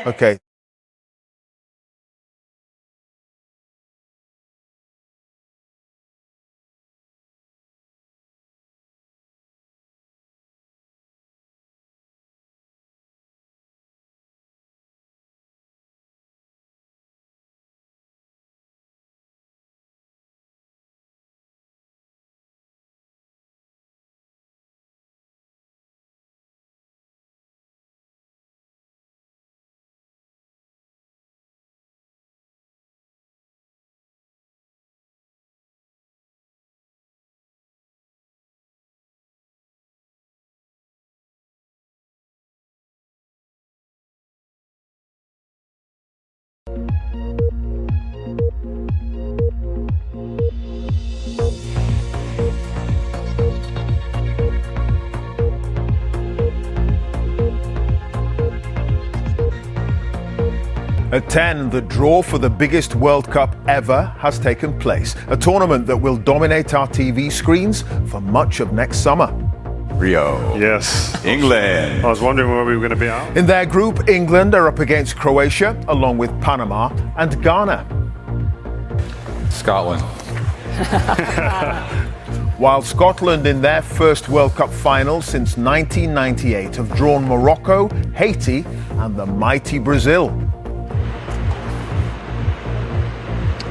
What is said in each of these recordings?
Okay. At 10, the draw for the biggest World Cup ever has taken place. A tournament that will dominate our TV screens for much of next summer. Rio. Yes. England. I was wondering where we were going to be at. In their group, England are up against Croatia, along with Panama and Ghana. Scotland. While Scotland, in their first World Cup final since 1998, have drawn Morocco, Haiti, and the mighty Brazil.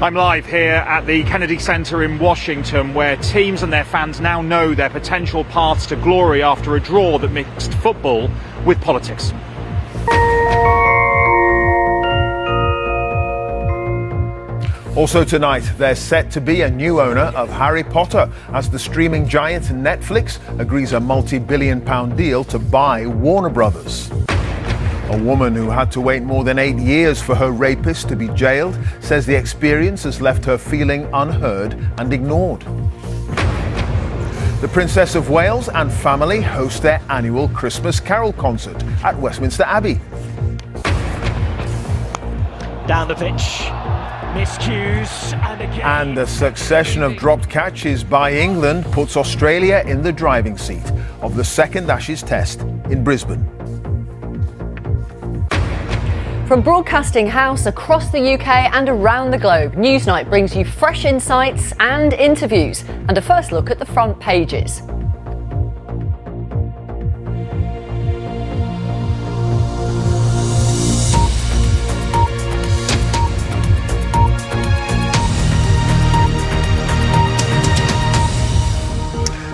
I'm live here at the Kennedy Center in Washington, where teams and their fans now know their potential paths to glory after a draw that mixed football with politics. Also tonight, there's set to be a new owner of Harry Potter as the streaming giant Netflix agrees a multi-billion-pound deal to buy Warner Brothers. A woman who had to wait more than 8 years for her rapist to be jailed says the experience has left her feeling unheard and ignored. The Princess of Wales and family host their annual Christmas Carol concert at Westminster Abbey. Down the pitch, miscues, and again. And a succession of dropped catches by England puts Australia in the driving seat of the second Ashes Test in Brisbane. From Broadcasting House across the UK and around the globe, Newsnight brings you fresh insights and interviews, and a first look at the front pages.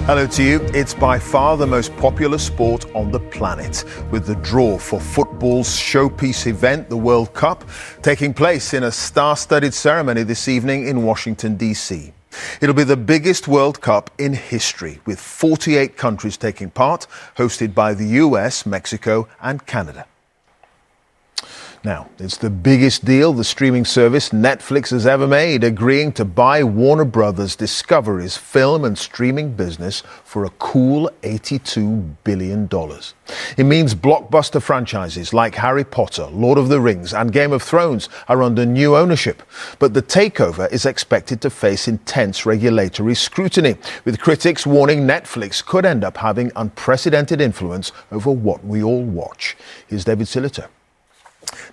Hello to you. It's by far the most popular sport on the planet, with the draw for football's showpiece event, the World Cup, taking place in a star-studded ceremony this evening in Washington, D.C. It'll be the biggest World Cup in history, with 48 countries taking part, hosted by the US, Mexico and Canada. Now, it's the biggest deal the streaming service Netflix has ever made, agreeing to buy Warner Brothers Discovery's film and streaming business for a cool $82 billion. It means blockbuster franchises like Harry Potter, Lord of the Rings and Game of Thrones are under new ownership. But the takeover is expected to face intense regulatory scrutiny, with critics warning Netflix could end up having unprecedented influence over what we all watch. Here's David Silliter.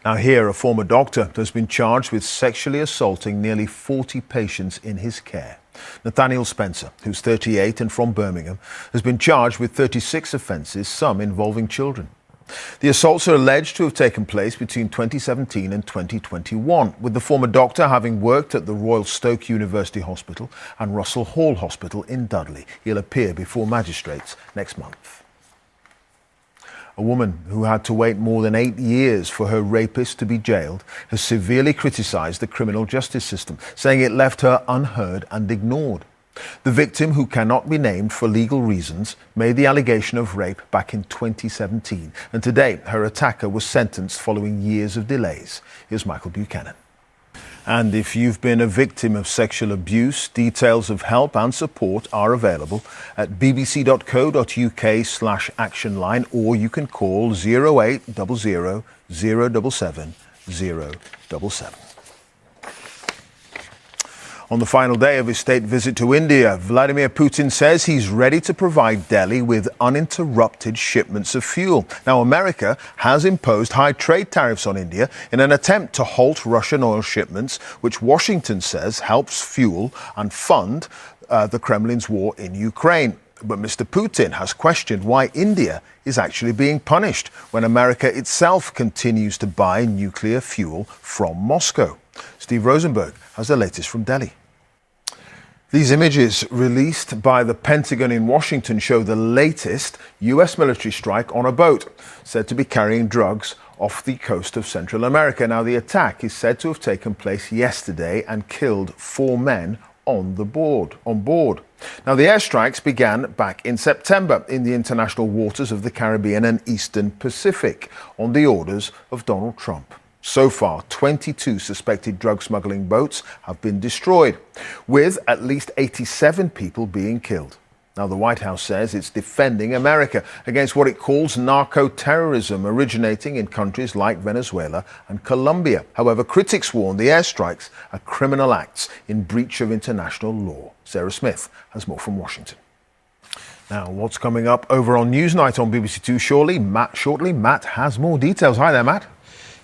Now here, a former doctor has been charged with sexually assaulting nearly 40 patients in his care. Nathaniel Spencer, who's 38 and from Birmingham, has been charged with 36 offences, some involving children. The assaults are alleged to have taken place between 2017 and 2021, with the former doctor having worked at the Royal Stoke University Hospital and Russell Hall Hospital in Dudley. He'll appear before magistrates next month. A woman who had to wait more than 8 years for her rapist to be jailed has severely criticised the criminal justice system, saying it left her unheard and ignored. The victim, who cannot be named for legal reasons, made the allegation of rape back in 2017, and today her attacker was sentenced following years of delays. Here's Michael Buchanan. And if you've been a victim of sexual abuse, details of help and support are available at bbc.co.uk/actionline, or you can call 0800 077 077. On the final day of his state visit to India, Vladimir Putin says he's ready to provide Delhi with uninterrupted shipments of fuel. Now, America has imposed high trade tariffs on India in an attempt to halt Russian oil shipments, which Washington says helps fuel and fund the Kremlin's war in Ukraine. But Mr. Putin has questioned why India is actually being punished when America itself continues to buy nuclear fuel from Moscow. Steve Rosenberg has the latest from Delhi. These images released by the Pentagon in Washington show the latest US military strike on a boat said to be carrying drugs off the coast of Central America. Now, the attack is said to have taken place yesterday and killed 4 men on board. Now, the airstrikes began back in September in the international waters of the Caribbean and Eastern Pacific on the orders of Donald Trump. So far, 22 suspected drug smuggling boats have been destroyed, with at least 87 people being killed. Now, the White House says it's defending America against what it calls narco-terrorism originating in countries like Venezuela and Colombia. However, critics warn the airstrikes are criminal acts in breach of international law. Sarah Smith has more from Washington. Now, what's coming up over on Newsnight on BBC Two shortly? Matt has more details. Hi there, Matt.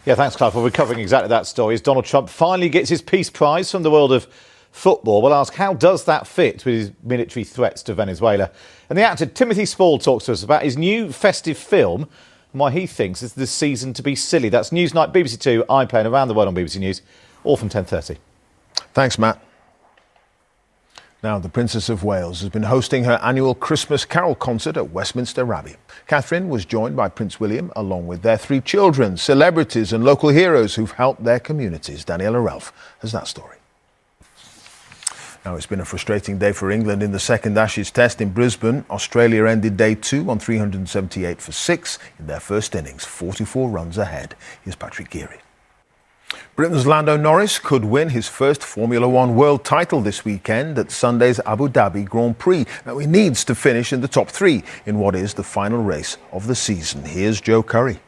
Yeah, thanks, Clive. Well, we're covering exactly that story as Donald Trump finally gets his Peace Prize from the world of football. We'll ask, how does that fit with his military threats to Venezuela? And the actor Timothy Spall talks to us about his new festive film and why he thinks it's this season to be silly. That's Newsnight, BBC Two, iPlayer, and Around the World on BBC News, all from 10:30. Thanks, Matt. Now, the Princess of Wales has been hosting her annual Christmas Carol concert at Westminster Abbey. Catherine was joined by Prince William, along with their 3 children, celebrities and local heroes who've helped their communities. Daniela Ralph has that story. Now, it's been a frustrating day for England in the second Ashes test in Brisbane. Australia ended day 2 on 378 for 6 in their first innings, 44 runs ahead. Here's Patrick Geary. Britain's Lando Norris could win his first Formula One world title this weekend at Sunday's Abu Dhabi Grand Prix. Now, he needs to finish in the top 3 in what is the final race of the season. Here's Joe Curry.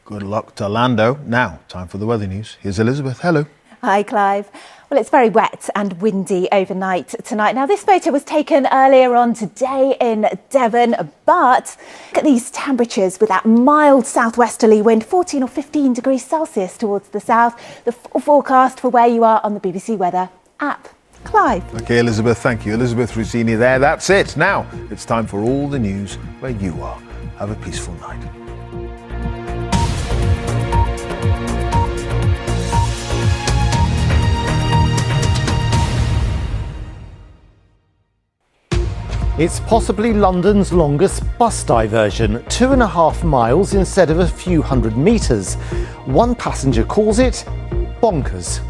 Good luck to Lando. Now, time for the weather news. Here's Elizabeth. Hello. Hi, Clive. Well, it's very wet and windy overnight tonight. Now, this photo was taken earlier on today in Devon, but look at these temperatures with that mild southwesterly wind, 14 or 15 degrees Celsius towards the south. The full forecast for where you are on the BBC Weather app. Clive. OK, Elizabeth, thank you. Elizabeth Rossini there. That's it. Now, it's time for all the news where you are. Have a peaceful night. It's possibly London's longest bus diversion, 2.5 miles instead of a few hundred metres. One passenger calls it bonkers.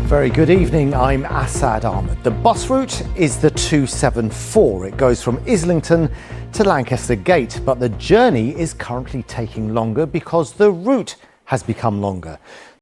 Very good evening, I'm Assad Ahmed. The bus route is the 274. It goes from Islington to Lancaster Gate, but the journey is currently taking longer because the route has become longer.